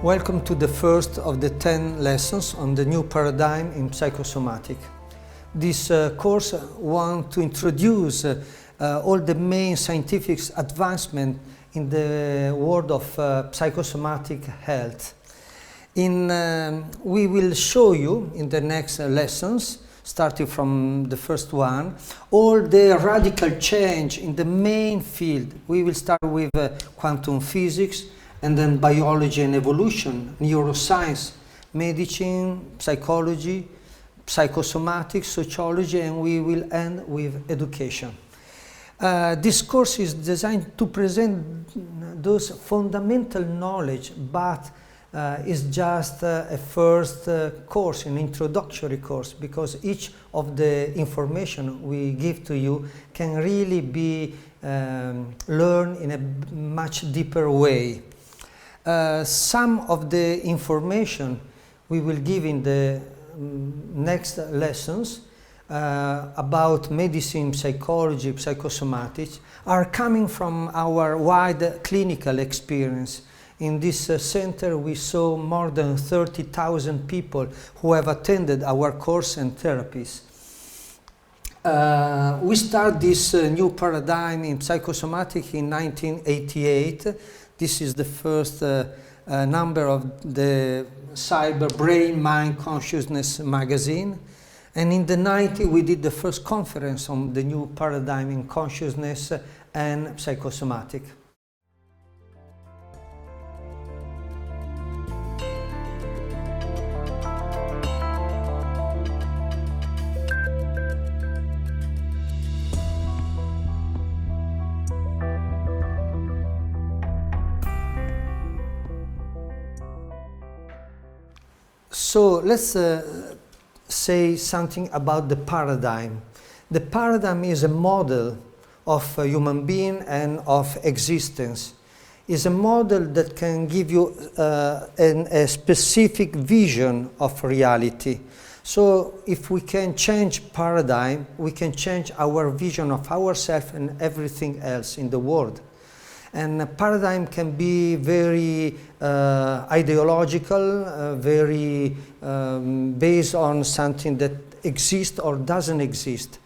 Welcome to the first of the 10 lessons on the new paradigm in psychosomatics. This course wants to introduce all the main scientific advancement in the world of psychosomatic health. We will show you in the next lessons, starting from the first one, all the radical change in the main field. We will start with quantum physics, and then biology and evolution, neuroscience, medicine, psychology, psychosomatics, sociology, and we will end with education. This course is designed to present those fundamental knowledge, but is just a first course, an introductory course, because each of the information we give to you can really be learned in a much deeper way. Some of the information we will give in the next lessons about medicine, psychology, psychosomatics are coming from our wide clinical experience. In this center we saw more than 30,000 people who have attended our course and therapies. We start this new paradigm in psychosomatics in 1988. This is the first number of the Cyber Brain Mind Consciousness magazine. And in the 90s we did the first conference on the new paradigm in consciousness and psychosomatic. So let's say something about the paradigm. The paradigm is a model of a human being and of existence. It's a model that can give you a specific vision of reality. So if we can change paradigm, we can change our vision of ourselves and everything else in the world. And a paradigm can be very ideological, very based on something that exists or doesn't exist.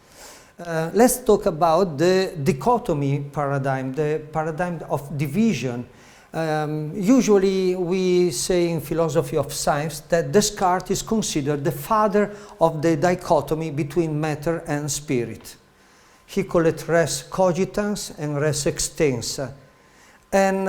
Let's talk about the dichotomy paradigm, the paradigm of division. Usually we say in philosophy of science that Descartes is considered the father of the dichotomy between matter and spirit. He called it res cogitans and res extensa. And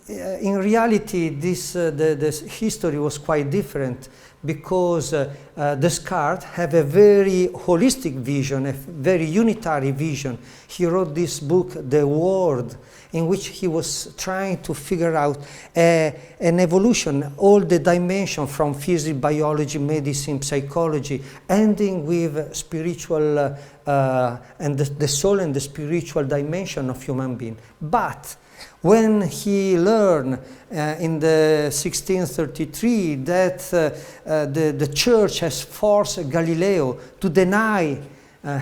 in reality, the history was quite different, because Descartes had a very holistic vision, a very unitary vision. He wrote this book, The World, in which he was trying to figure out an evolution, all the dimensions from physics, biology, medicine, psychology, ending with spiritual and the soul and the spiritual dimension of human being. But when he learned in the 1633 that the church has forced Galileo to deny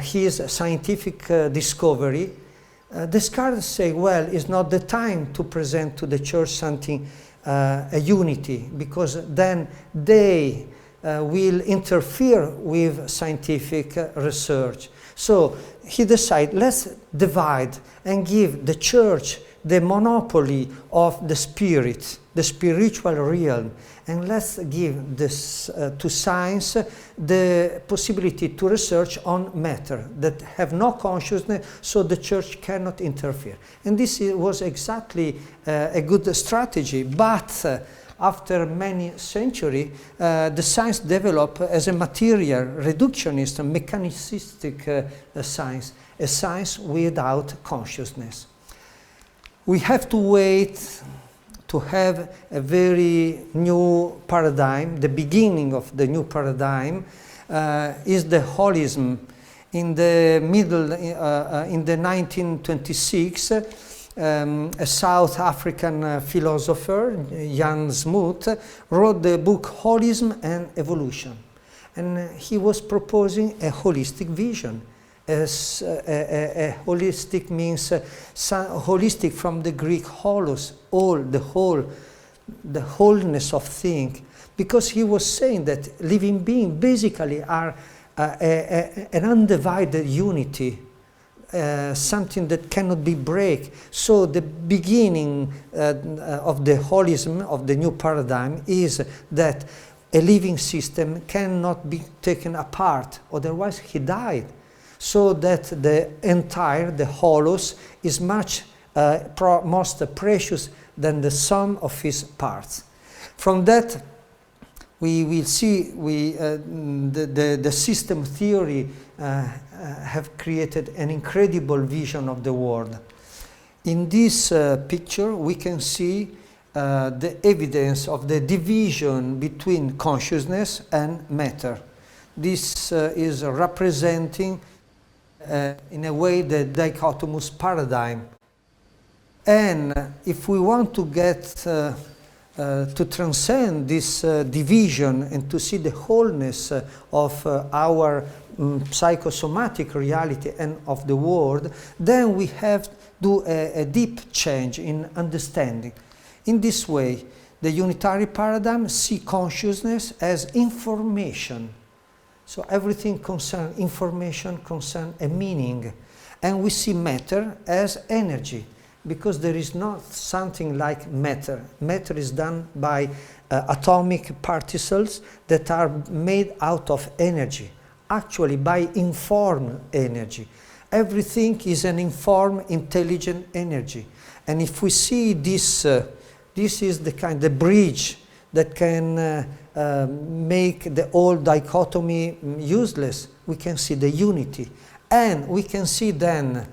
his scientific discovery, Descartes said, well, it's not the time to present to the church something, a unity, because then they will interfere with scientific research. So he decided, let's divide and give the church the monopoly of the spirit, the spiritual realm, and let's give this to science the possibility to research on matter that have no consciousness, so the church cannot interfere. And this was exactly a good strategy, but after many centuries, the science developed as a material, reductionist, and mechanicistic science, a science without consciousness. We have to wait to have a very new paradigm. The beginning of the new paradigm is the holism. In the middle, in the 1926, a South African philosopher, Jan Smoot, wrote the book Holism and Evolution. And he was proposing a holistic vision. Holistic means holistic from the Greek holos, all, the whole, the wholeness of thing, because he was saying that living beings basically are an undivided unity, something that cannot be break. So the beginning of the holism, of the new paradigm, is that a living system cannot be taken apart, otherwise he died. So that the entire, the holos, is much most precious than the sum of his parts. From that, we will see the system theory have created an incredible vision of the world. In this picture, we can see the evidence of the division between consciousness and matter. This is representing, in a way, the dichotomous paradigm. And if we want to get to transcend this division and to see the wholeness of our psychosomatic reality and of the world, then we have to do a deep change in understanding. In this way, the unitary paradigm sees consciousness as information. So everything concerns information, concerns a meaning. And we see matter as energy, because there is not something like matter. Matter is done by atomic particles that are made out of energy, actually by informed energy. Everything is an informed, intelligent energy. And if we see this, this is the bridge that can make the old dichotomy useless. We can see the unity. And we can see then,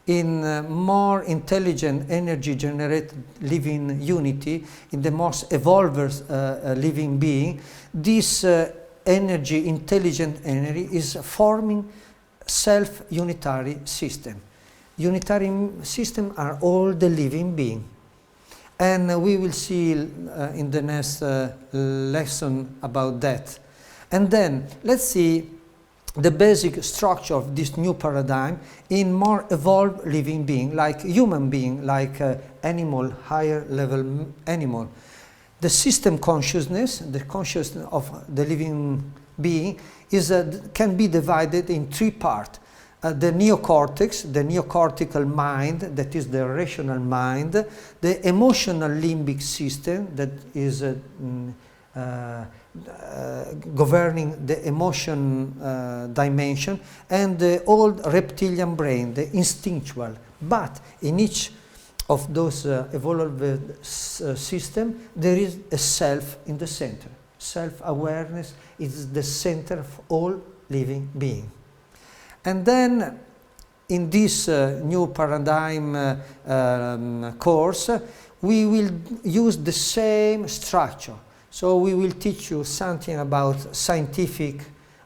in more intelligent energy generated living unity, in the most evolved living being, this energy, intelligent energy, is forming self-unitary system. Unitary system are all the living being. And we will see in the next lesson about that. And then let's see the basic structure of this new paradigm in more evolved living being, like human being, like animal, higher level animal. The system consciousness, the consciousness of the living being, can be divided in three parts. The neocortex, the neocortical mind, that is the rational mind, the emotional limbic system, that is governing the emotion dimension, and the old reptilian brain, the instinctual. But in each of those evolved systems, there is a self in the center. Self-awareness is the center of all living being. And then, in this new paradigm course, we will use the same structure. So we will teach you something about scientific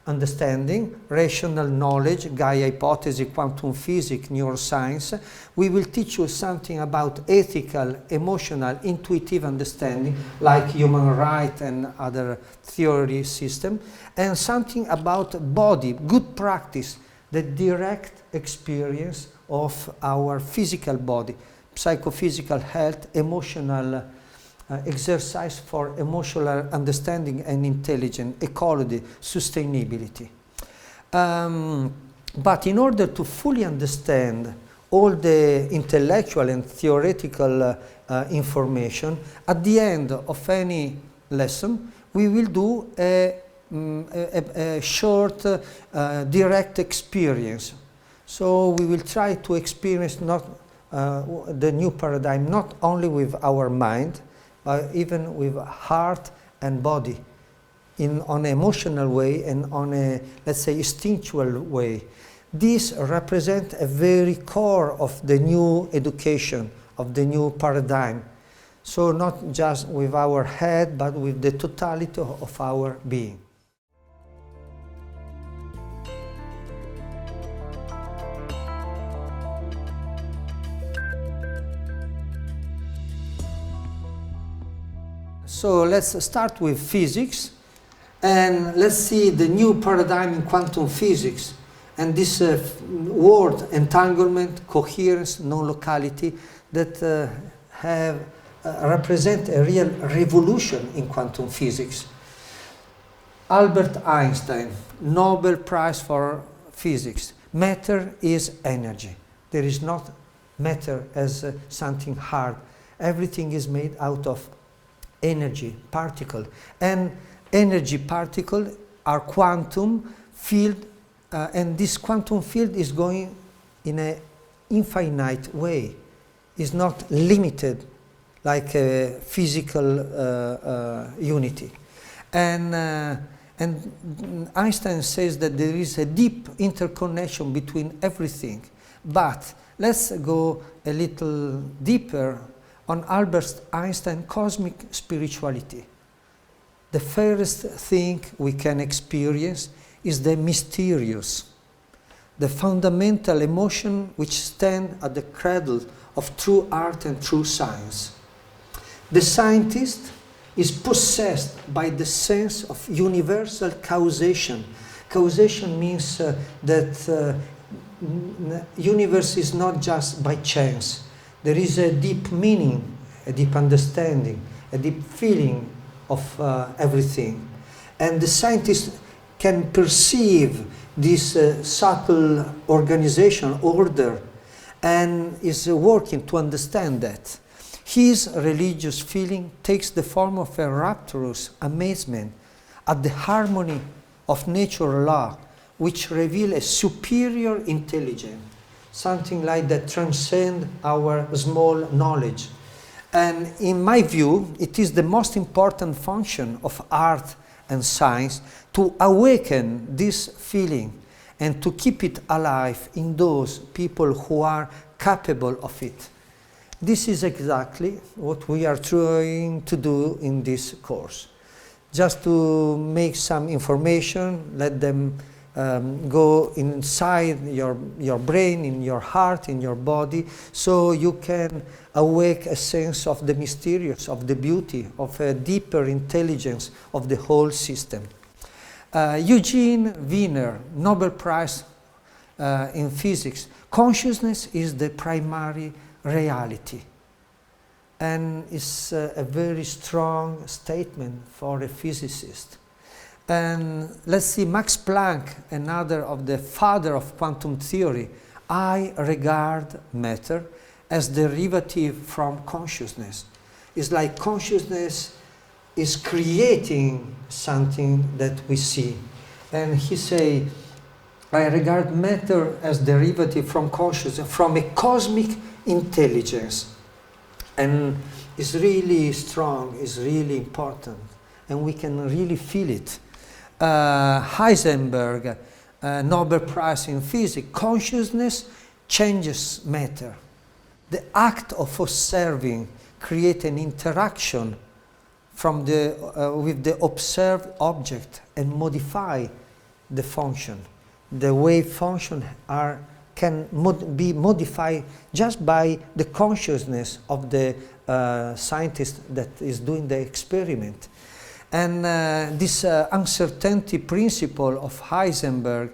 understanding, rational knowledge, Gaia hypothesis, quantum physics, neuroscience. We will teach you something about ethical, emotional, intuitive understanding, like human rights and other theory system, and something about body, good practice, the direct experience of our physical body, psychophysical health, emotional exercise for emotional understanding and intelligence, ecology, sustainability. But in order to fully understand all the intellectual and theoretical information, at the end of any lesson, we will do a short direct experience. So we will try to experience not the new paradigm not only with our mind, but even with heart and body, on an emotional way and on a, let's say, instinctual way. This represents a very core of the new education, of the new paradigm. So not just with our head, but with the totality of our being. So let's start with physics, and let's see the new paradigm in quantum physics, and this word entanglement, coherence, non-locality, that have represent a real revolution in quantum physics. Albert Einstein, Nobel Prize for Physics. Matter is energy. There is not matter as something hard. Everything is made out of energy, particle. And energy particles are quantum field, and this quantum field is going in an infinite way. It's not limited like a physical unity. And Einstein says that there is a deep interconnection between everything. But let's go a little deeper on Albert Einstein's cosmic spirituality. The first thing we can experience is the mysterious, the fundamental emotion which stands at the cradle of true art and true science. The scientist is possessed by the sense of universal causation. Causation means that universe is not just by chance. There is a deep meaning, a deep understanding, a deep feeling of everything. And the scientist can perceive this subtle organization, order, and is working to understand that. His religious feeling takes the form of a rapturous amazement at the harmony of natural law, which reveal a superior intelligence, something like that transcends our small knowledge. And in my view, it is the most important function of art and science to awaken this feeling and to keep it alive in those people who are capable of it. This is exactly what we are trying to do in this course. Just to make some information, let them go inside your brain, in your heart, in your body, so you can awake a sense of the mysterious, of the beauty, of a deeper intelligence of the whole system. Eugene Wiener, Nobel Prize in Physics. Consciousness is the primary reality. And it's a very strong statement for a physicist. And let's see, Max Planck, another of the father of quantum theory, I regard matter as derivative from consciousness. It's like consciousness is creating something that we see. And he say, I regard matter as derivative from consciousness, from a cosmic intelligence. And it's really strong, it's really important, and we can really feel it. Heisenberg, Nobel Prize in Physics, consciousness changes matter. The act of observing creates an interaction from with the observed object and modify the function. The wave function can be modified just by the consciousness of the scientist that is doing the experiment. And this uncertainty principle of Heisenberg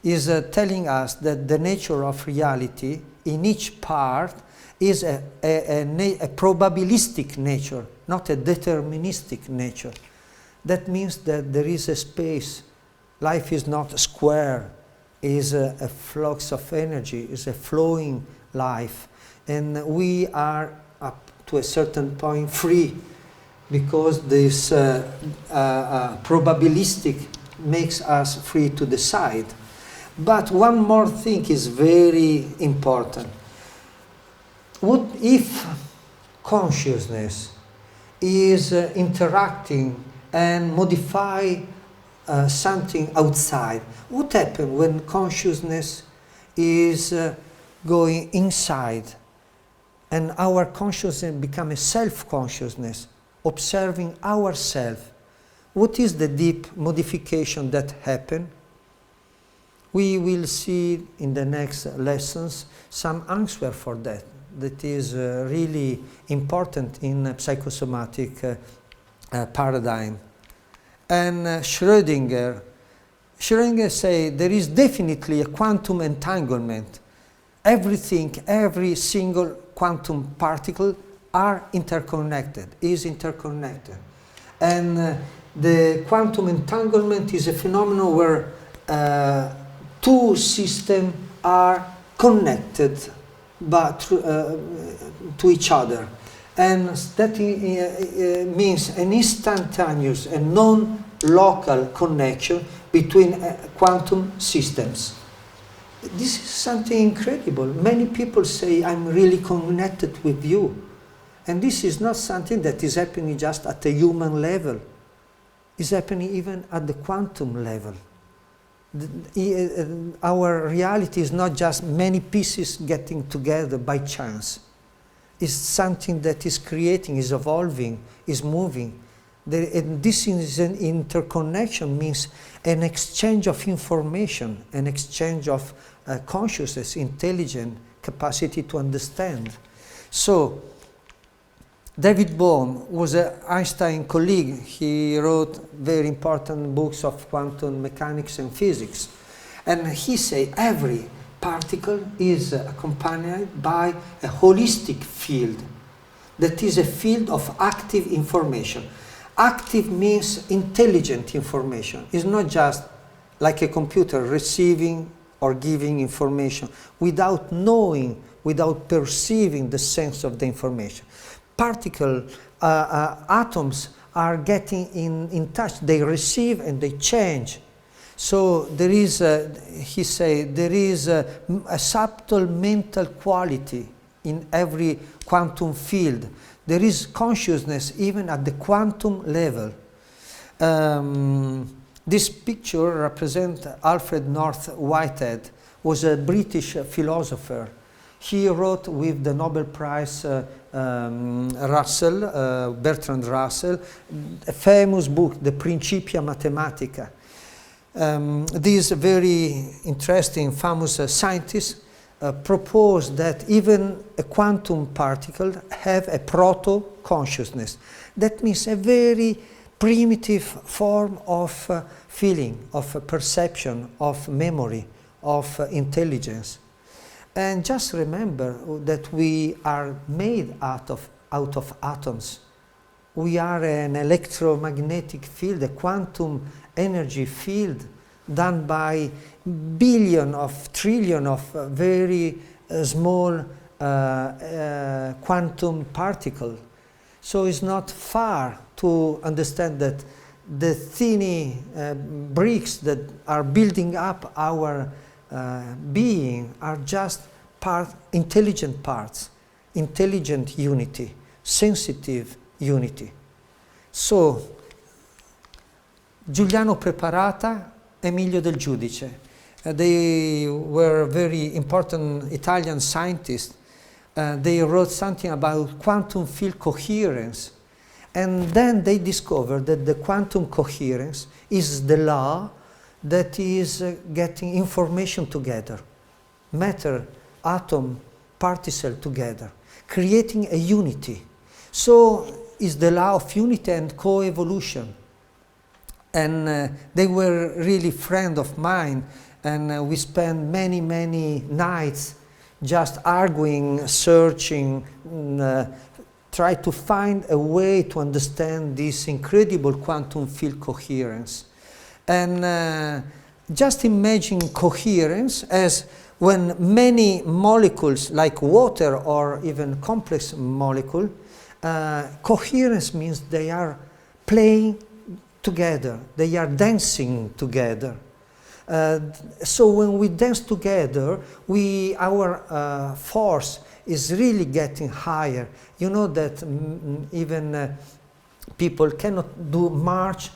is telling us that the nature of reality in each part is a probabilistic nature, not a deterministic nature. That means that there is a space. Life is not square, is a flux of energy, is a flowing life. And we are, up to a certain point, free, because this probabilistic makes us free to decide. But one more thing is very important. What if consciousness is interacting and modify something outside? What happens when consciousness is going inside and our consciousness becomes a self-consciousness, observing ourselves? What is the deep modification that happens? We will see in the next lessons some answer for that. That is really important in a psychosomatic paradigm. And Schrödinger say there is definitely a quantum entanglement. Everything, every single quantum particle are interconnected, is interconnected. And the quantum entanglement is a phenomenon where two systems are connected but to each other. And that means an instantaneous and non-local connection between quantum systems. This is something incredible. Many people say, I'm really connected with you. And this is not something that is happening just at the human level. It's happening even at the quantum level. Our reality is not just many pieces getting together by chance. It's something that is creating, is evolving, is moving. And this is an interconnection, means an exchange of information, an exchange of consciousness, intelligence, capacity to understand. So, David Bohm was an Einstein colleague. He wrote very important books of quantum mechanics and physics. And he said every particle is accompanied by a holistic field. That is a field of active information. Active means intelligent information. It's not just like a computer receiving or giving information without knowing, without perceiving the sense of the information. Atoms are getting in touch. They receive and they change. So there is, he said, there is a subtle mental quality in every quantum field. There is consciousness even at the quantum level. This picture represents Alfred North Whitehead, was a British philosopher. He wrote with the Nobel Prize Bertrand Russell, a famous book, The Principia Mathematica. This very interesting, famous scientist proposed that even a quantum particle have a proto-consciousness. That means a very primitive form of feeling, of perception, of memory, of intelligence. And just remember that we are made out of atoms. We are an electromagnetic field, a quantum energy field done by billion of trillion of very small quantum particles. So it's not far to understand that the tiny bricks that are building up our being are just intelligent parts, intelligent unity, sensitive unity. So, Giuliano Preparata, Emilio Del Giudice. They were very important Italian scientists. They wrote something about quantum field coherence. And then they discovered that the quantum coherence is the law that is getting information together, matter, atom, particle together, creating a unity. So it's the law of unity and co-evolution. And they were really friends of mine, and we spent many, many nights just arguing, searching, try to find a way to understand this incredible quantum field coherence. And just imagine coherence as when many molecules, like water or even complex molecule, coherence means they are playing together, they are dancing together. So when we dance together, our force is really getting higher. You know that even people cannot do march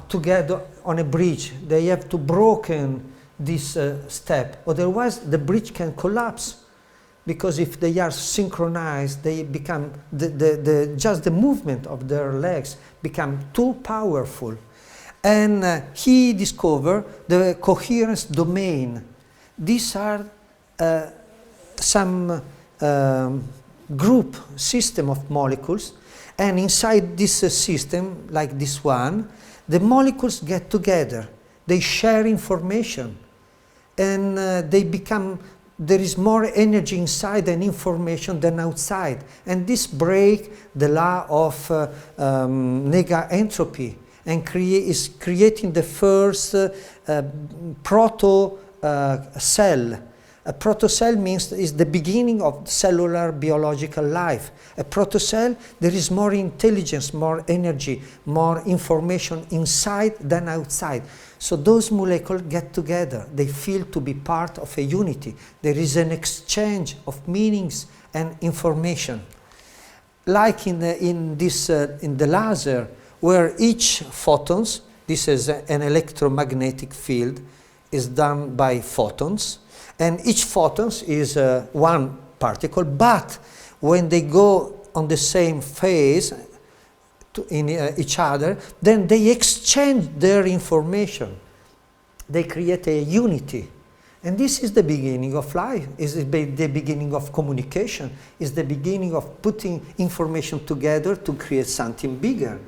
together on a bridge. They have to broken this step, otherwise the bridge can collapse, because if they are synchronized, they become just the movement of their legs become too powerful. And he discovered the coherence domain. These are some group system of molecules, and inside this system, like this one, the molecules get together, they share information, and they become there is more energy inside and information than outside. And this breaks the law of nega-entropy and is creating the first proto-cell. A protocell means is the beginning of cellular biological life. A protocell, there is more intelligence, more energy, more information inside than outside. So those molecules get together. They feel to be part of a unity. There is an exchange of meanings and information. Like in the laser, where each photons, this is an electromagnetic field, is done by photons. And each photon is one particle, but when they go on the same phase in each other, then they exchange their information. They create a unity. And this is the beginning of life, is the beginning of communication, is the beginning of putting information together to create something bigger.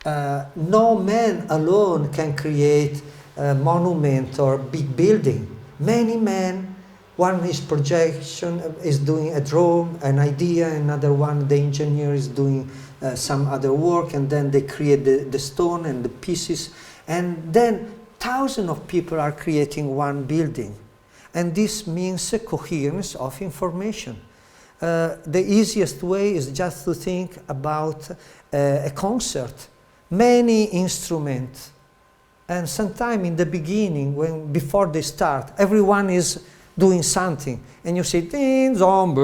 No man alone can create a monument or big building. Many men, one is projection, is doing a drawing, an idea, another one, the engineer is doing some other work, and then they create the stone and the pieces, and then thousands of people are creating one building. And this means a coherence of information. The easiest way is just to think about a concert. Many instruments. And sometimes in the beginning, before they start, everyone is doing something. And you see, ding, zom,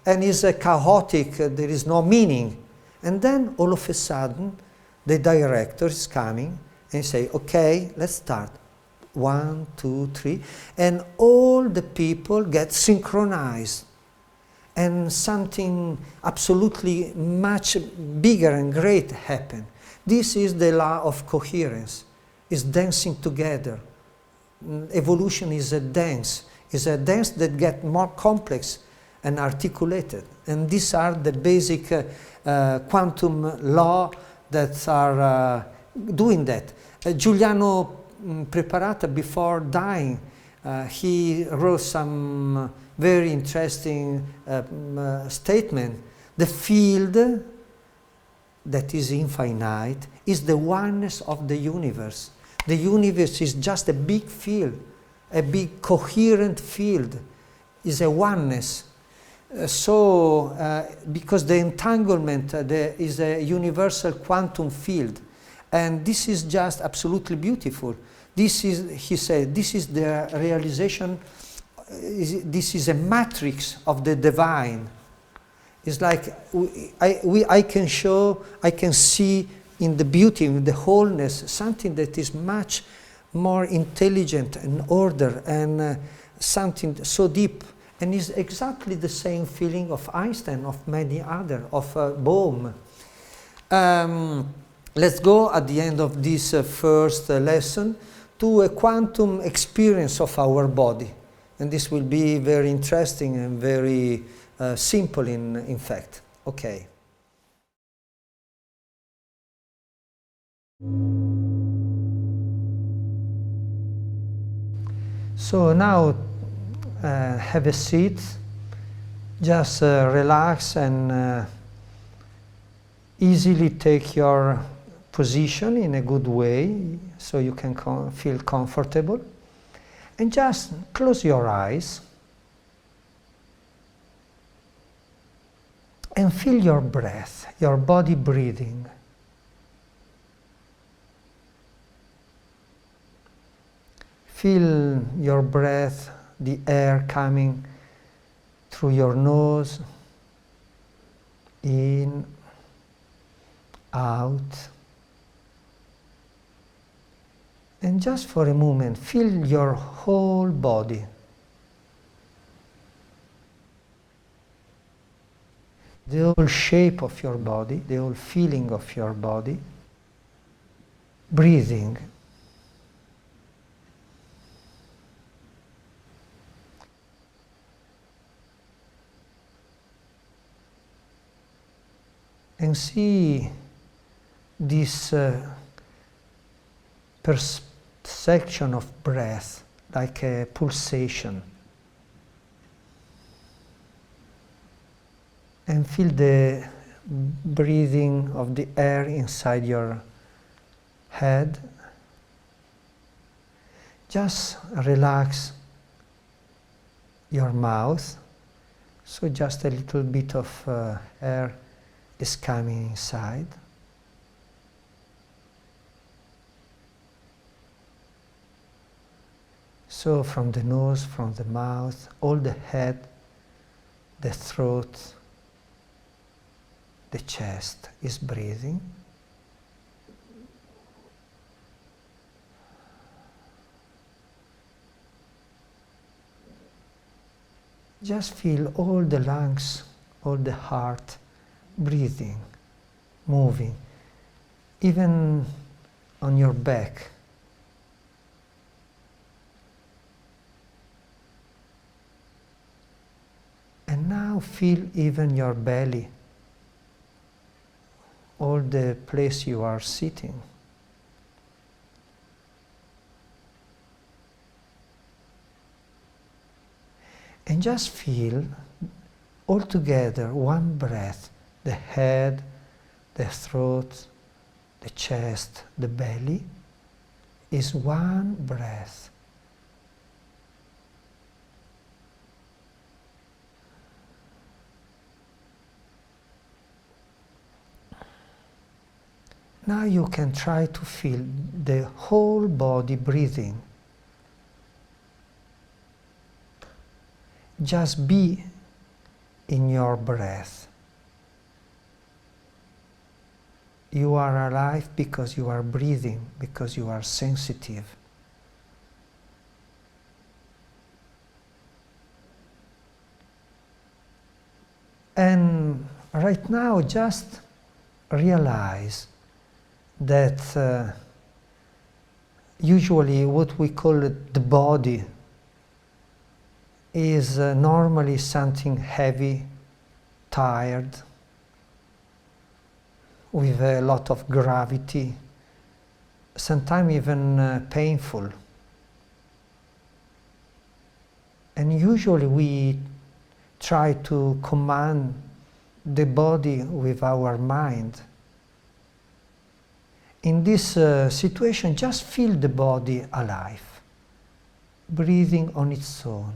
and it's chaotic, there is no meaning. And then all of a sudden, the director is coming and say, okay, let's start. 1, 2, 3. And all the people get synchronized. And something absolutely much bigger and great happens. This is the law of coherence, is dancing together. Evolution is a dance that gets more complex and articulated. And these are the basic quantum law that are doing that. Giuliano Preparata, before dying, he wrote some very interesting statement. The field that is infinite is the oneness of the universe. The universe is just a big field, a big coherent field, is a oneness. Because the entanglement is a universal quantum field, and this is just absolutely beautiful. This is, he said, this is the realization, this is a matrix of the divine. It's like I can see in the beauty, in the wholeness, something that is much more intelligent and order and something so deep. And it's exactly the same feeling of Einstein, of many other, of Bohm. Let's go at the end of this first lesson to a quantum experience of our body. And this will be very interesting and very simple in fact. Okay. So now have a seat, just relax and easily take your position in a good way so you can feel comfortable, and just close your eyes and feel your breath, your body breathing. Feel your breath, the air coming through your nose, in, out. And just for a moment, feel your whole body. The whole shape of your body, the whole feeling of your body. Breathing. And see this section of breath like a pulsation. And feel the breathing of the air inside your head. Just relax your mouth, so just a little bit of air is coming inside. So from the nose, from the mouth, all the head, the throat, the chest is breathing. Just feel all the lungs, all the heart breathing, moving, even on your back. And now feel even your belly, all the place you are sitting. And just feel all together, one breath, the head, the throat, the chest, the belly is one breath. Now you can try to feel the whole body breathing. Just be in your breath. You are alive because you are breathing, because you are sensitive. And right now just realize that usually what we call it the body is normally something heavy, tired, with a lot of gravity, sometimes even painful. And usually we try to command the body with our mind. In this situation, just feel the body alive, breathing on its own.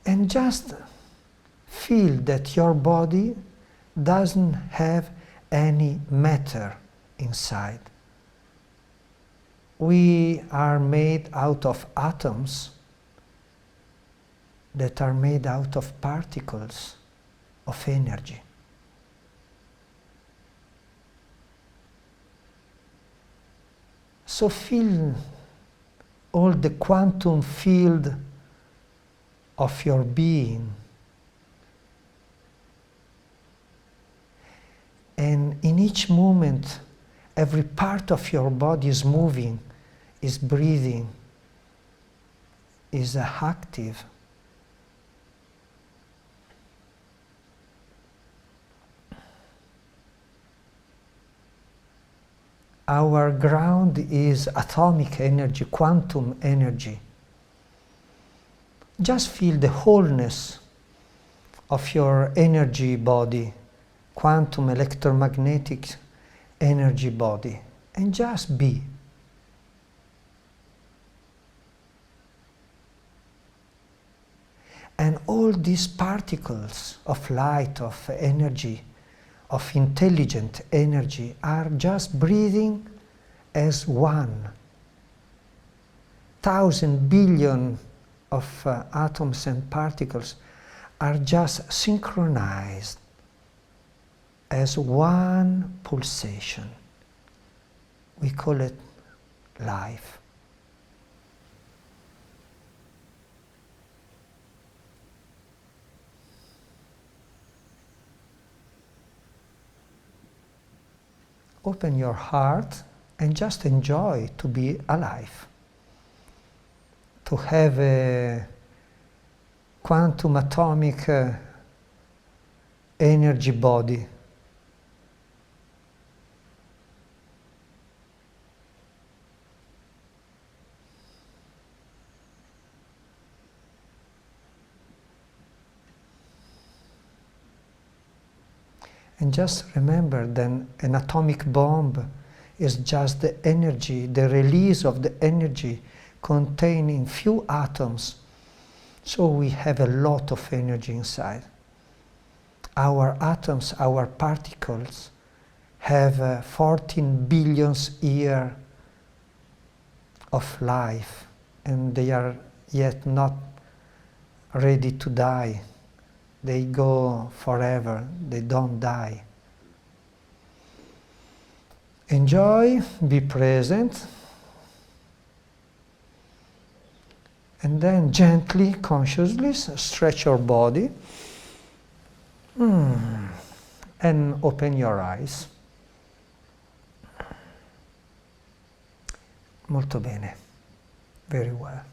And just feel that your body doesn't have any matter inside. We are made out of atoms that are made out of particles of energy. So feel all the quantum field of your being. And in each moment, every part of your body is moving, is breathing, is active. Our ground is atomic energy, quantum energy. Just feel the wholeness of your energy body, quantum electromagnetic energy body, and just be. And all these particles of light, of energy, of intelligent energy are just breathing as one. 1,000 billion of atoms and particles are just synchronized as one pulsation. We call it life. Open your heart and just enjoy to be alive, to have a quantum atomic energy body. And just remember that an atomic bomb is just the energy, the release of the energy contained in few atoms. So we have a lot of energy inside. Our atoms, our particles, have 14 billion years of life, and they are yet not ready to die. They go forever, they don't die. Enjoy, be present, and then gently, consciously stretch your body and open your eyes. Molto bene, very well.